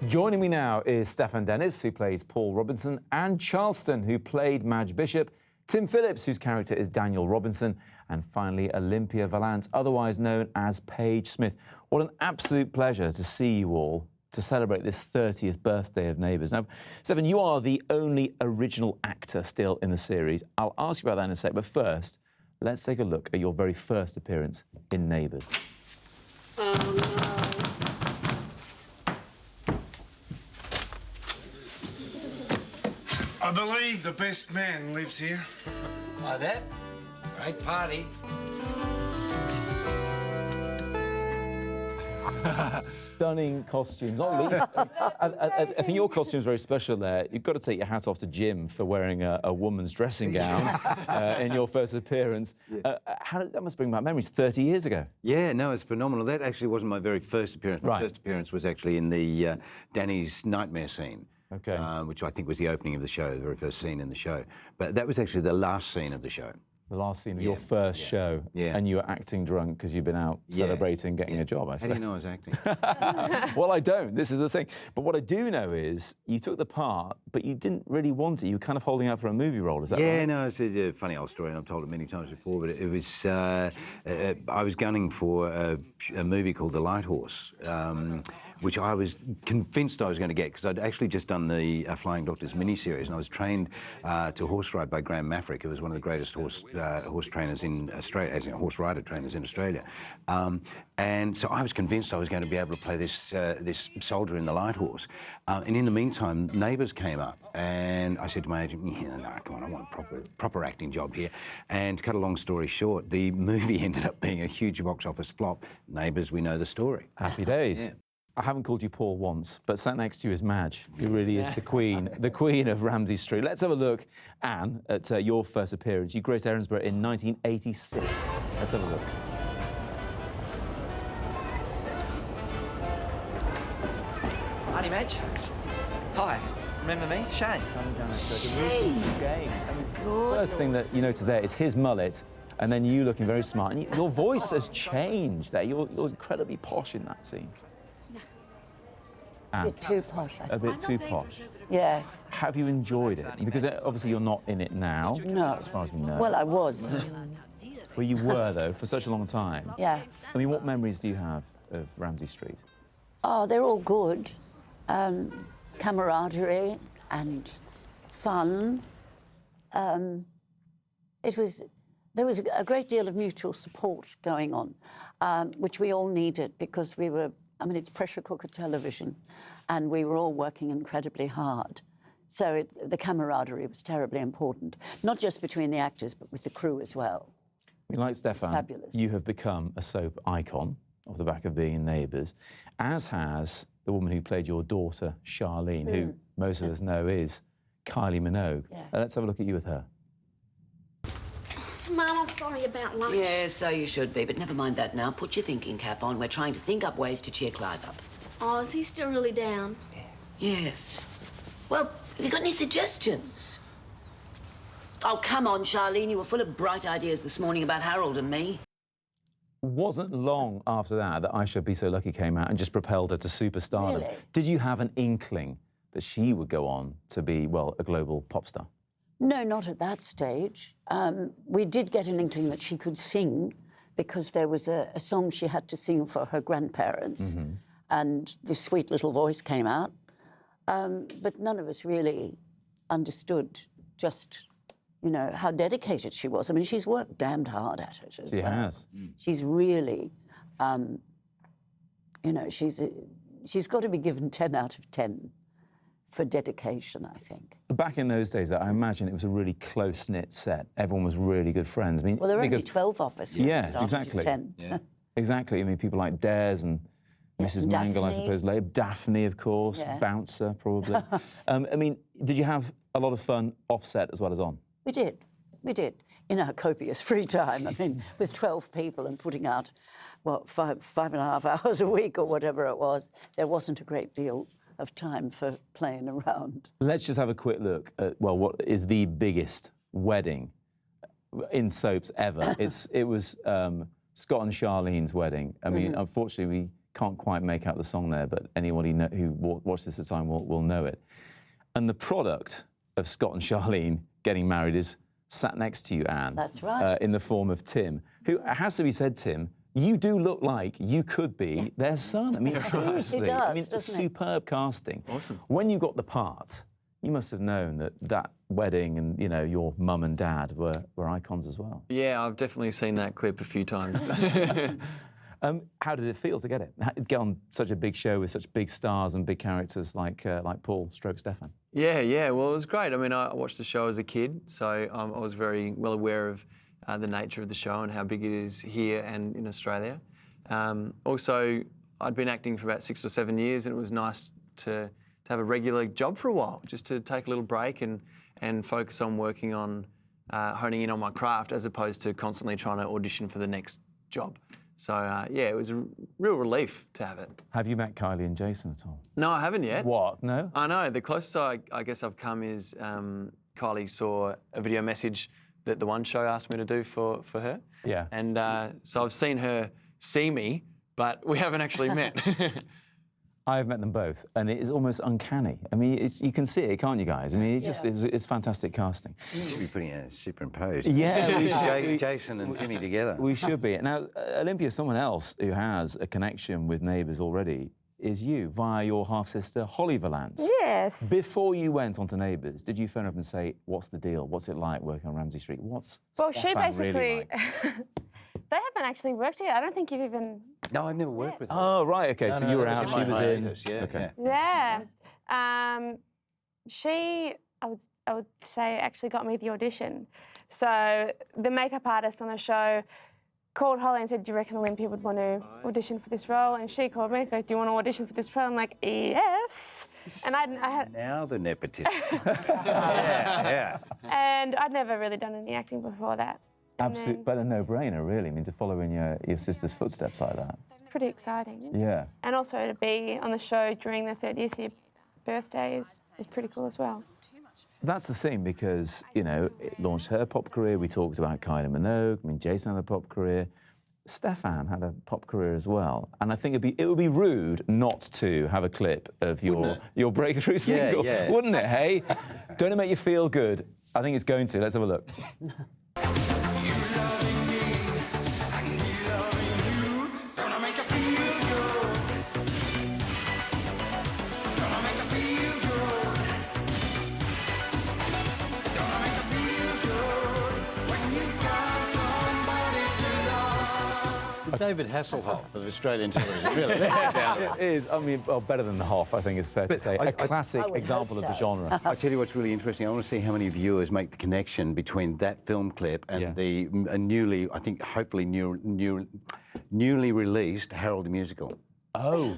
Joining me now is Stefan, who plays Paul Robinson, and Charleston, who played Madge Bishop, Tim Phillips, whose character is Daniel Robinson, and finally Olympia Valance, otherwise known as Paige Smith. What an absolute pleasure to see you all to celebrate this 30th birthday of Neighbours. Now, Stefan, you are the only original actor still in the series. I'll ask you about that in a sec, but first, let's take a look at your very first appearance in Neighbours. Oh, no. I believe the best man lives here. Like that? Great party. Stunning costumes, not least. I think your costume's very special there. You've got to take your hat off to Jim for wearing a woman's dressing gown in your first appearance. Yeah. That must bring back memories 30 years ago. Yeah, no, it's phenomenal. That actually wasn't my very first appearance. My first appearance was actually in the Danny's nightmare scene. Okay. Which I think was the opening of the show, the very first scene in the show. But that was actually the last scene of the show. The last scene of your first show. Yeah. And you were acting drunk because you've been out celebrating getting a job, I suppose. How do you know I was acting? Well, I don't. This is the thing. But what I do know is you took the part, but you didn't really want it. You were kind of holding out for a movie role, is that right? Yeah, no, it's a funny old story, and I've told it many times before, but it was, I was gunning for a movie called The Light Horse, which I was convinced I was going to get, because I'd actually just done the Flying Doctors miniseries, and I was trained to horse ride by Graham Mafrick, who was one of the greatest horse trainers in Australia, as in horse rider trainers in Australia. And so I was convinced I was going to be able to play this soldier in The Light Horse. And in the meantime, Neighbours came up, and I said to my agent, no, come on, I want a proper acting job here. And to cut a long story short, the movie ended up being a huge box office flop. Neighbours, we know the story. Happy days. Yeah. I haven't called you Paul once, but sat next to you is Madge, who really is the queen of Ramsey Street. Let's have a look, Anne, at your first appearance. You graced Erinsborough in 1986. Let's have a look. Honey, Madge. Hi. Remember me? Shane. Shane. First thing that you notice there is his mullet, and then you looking very smart. And your voice has changed there. You're incredibly posh in that scene. A bit too posh, I think. A bit too posh. Yes. Have you enjoyed it? Because obviously you're not in it now, No. as far as we know. Well, I was. Well, you were, though, for such a long time. Yeah. I mean, what memories do you have of Ramsey Street? Oh, they're all good. Camaraderie and fun. There was a great deal of mutual support going on, which we all needed because we were, it's pressure cooker television, and we were all working incredibly hard. So the camaraderie was terribly important, not just between the actors, but with the crew as well. I mean, like Stefan, fabulous. You have become a soap icon off the back of being in Neighbours, as has the woman who played your daughter, Charlene, who most of us know is Kylie Minogue. Yeah. Let's have a look at you with her. Mum, I'm sorry about lunch. Yeah, so you should be, but never mind that now. Put your thinking cap on. We're trying to think up ways to cheer Clive up. Oh, is he still really down? Yes. Well, have you got any suggestions? Oh, come on, Charlene. You were full of bright ideas this morning about Harold and me. Wasn't long after that I Should Be So Lucky came out and just propelled her to superstardom. Really? Did you have an inkling that she would go on to be, well, a global pop star? No, not at that stage. We did get an inkling that she could sing because there was a song she had to sing for her grandparents, and this sweet little voice came out. But none of us really understood just, how dedicated she was. I mean, she's worked damned hard at it as well. She has. She's really, she's got to be given 10 out of 10 for dedication, I think. Back in those days, I imagine it was a really close-knit set. Everyone was really good friends. I mean, Well, there were only 12 of us. when we Yes, started at exactly. 10. Yeah. Exactly. I mean, people like Dares and Mrs. Mangle, I Daphne. suppose, later. Daphne, of course. Yeah. Bouncer, probably. I mean, did you have a lot of fun off-set as well as on? We did. In our copious free time. I mean, with 12 people and putting out, five and a half hours a week or whatever it was, there wasn't a great deal of time for playing around. Let's just have a quick look at, well, what is the biggest wedding in soaps ever. It was Scott and Charlene's wedding. I mean, unfortunately, we can't quite make out the song there, but anybody who watched this at the time will know it. And the product of Scott and Charlene getting married is sat next to you, Anne. That's right. In the form of Tim, who, it has to be said, Tim, you do look like you could be their son. I mean, seriously. He does, I mean, doesn't he? superb casting. Awesome. When you got the part, you must have known that wedding and, you know, your mum and dad were icons as well. Yeah, I've definitely seen that clip a few times. How did it feel to get it? Get on such a big show with such big stars and big characters like Paul / Stefan? Yeah, well, it was great. I mean, I watched the show as a kid, so I was very well aware of the nature of the show and how big it is here and in Australia. Also, I'd been acting for about 6 or 7 years, and it was nice to have a regular job for a while, just to take a little break and focus on working on honing in on my craft, as opposed to constantly trying to audition for the next job. So, yeah, it was a real relief to have it. Have you met Kylie and Jason at all? No, I haven't yet. What? No? I know. The closest I guess I've come is Kylie saw a video message that the One Show asked me to do for her. Yeah. And so I've seen her see me, but we haven't actually met. I've met them both, and it is almost uncanny. I mean, you can see it, can't you guys? I mean, it's fantastic casting. You should be putting a superimposed. Yeah, we should. Jason and Timmy together. We should be. Now, Olympia, someone else who has a connection with Neighbours already is you, via your half-sister, Holly Valance. Yes. Before you went onto Neighbours, did you phone up and say, what's the deal? What's it like working on Ramsey Street? What's Well, Stefan she basically... really like? They haven't actually worked together. I don't think you've even... No, I've never worked with her. Oh, right, OK, No, so no, you were that out, was she in was my in. hiatus, yeah, OK. Yeah. She, I would say, actually got me the audition. So the makeup artist on the show called Holly and said, do you reckon Olympia would want to audition for this role? And she called me and goes, do you want to audition for this role? I'm like, yes. And I had... Now the nepotism. yeah. And I'd never really done any acting before that. Absolutely, but a no-brainer, really. I mean, to follow in your sister's footsteps like that. It's pretty exciting. Yeah. And also to be on the show during the 30th year birthday is pretty cool as well. That's the thing, because, you know, it launched her pop career. We talked about Kylie Minogue. I mean, Jason had a pop career. Stefan had a pop career as well. And I think it would be rude not to have a clip of your breakthrough single, wouldn't it, hey? Don't it make you feel good? I think it's going to. Let's have a look. David Hasselhoff of Australian television, really. Let's get down. It is. I mean, well, better than the Hoff, I think it's fair to say. A classic example of the genre. I tell you what's really interesting. I want to see how many viewers make the connection between that film clip and the newly, I think, hopefully newly released Harold the Musical. Oh.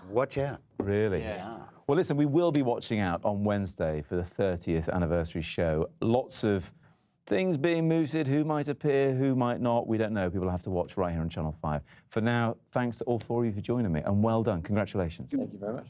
Watch out. Really? Yeah. Well, listen, we will be watching out on Wednesday for the 30th anniversary show. Lots of things being mooted, who might appear, who might not, we don't know. People have to watch right here on Channel 5. For now, thanks to all four of you for joining me, and well done. Congratulations. Thank you very much.